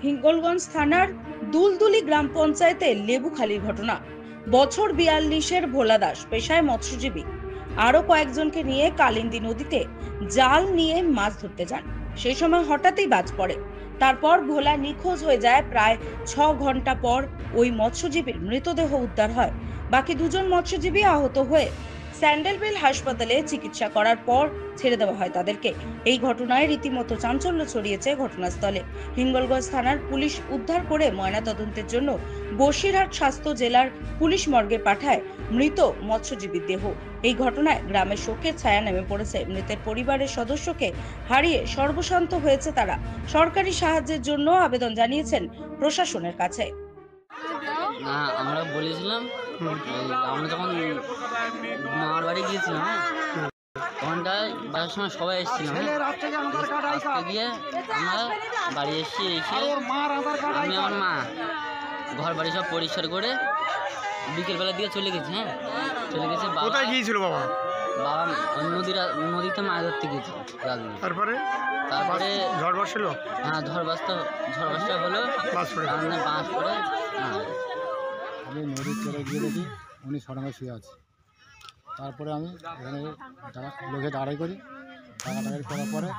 হিঙ্গলগঞ্জ থানার দুলদুলি গ্রাম পঞ্চায়েতের লেবুখালীর ঘটনা। বছর 42-এর ভোলা দাস পেশায় মৎস্যজীবী। আরো কয়েকজনকে নিয়ে কালিন্দী নদীতে জাল নিয়ে মাছ ধরতে যান। সেই সময় হঠাৎই বাজ পড়ে। তারপর ভোলা নিখোঁজ হয়ে যায়। প্রায় 6 ঘন্টা পর ওই মৎস্যজীবীর মৃতদেহ উদ্ধার হয়। বাকি দুজন মৎস্যজীবী আহত হয়ে স্যান্ডেলবেল হাসপাতালে চিকিৎসা করার পর ছেড়ে দেওয়া হয় তাদেরকে। এই ঘটনায় রীতিমতো চাঞ্চল্য ছড়িয়েছে ঘটনাস্থলে। হিঙ্গলগঞ্জ থানার পুলিশ উদ্ধার করে ময়নাতদন্তের জন্য বসিরহাট স্বাস্থ্য জেলার পুলিশ মর্গে পাঠায় মৃত মৎস্যজীবীর দেহ। এই ঘটনায় গ্রামের শোকের ছায়া নেমে পড়েছে। মৃতের পরিবারের সদস্যকে হারিয়ে সর্বশান্ত হয়েছে তারা। সরকারি সাহায্যের জন্য আবেদন জানিয়েছেন প্রশাসনের কাছে। না, আমরা বলেছিলাম আমরা যখন মামার বাড়ি গিয়েছিলাম, তখনটায় বাসার সময় সবাই এসেছিলাম। আসতে গিয়ে আমরা বাড়ি এসে আমি আমার মা ঘর বাড়ি সব পরিষ্কার করে বিকেলবেলার দিকে চলে গেছি। চলে গেছে। কোথায় গিয়েছিল বাবা? বাবা নদীতে মাছ ধরতে গিয়েছিল। তারপরে ঝড় বর্ষিল। হ্যাঁ, ঝড় বাসটা হলো, বাঁশ পড়ে। আমি নদীর চলে গিয়ে দেখি উনি সড়ঙ্গে শুয়ে আছে। তারপরে আমি এখানে লোকে দাঁড়াই করি। টাকা করার পরে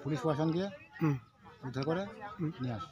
পুলিশ প্রশাসন দিয়ে উদ্ধার করে নিয়ে আসি।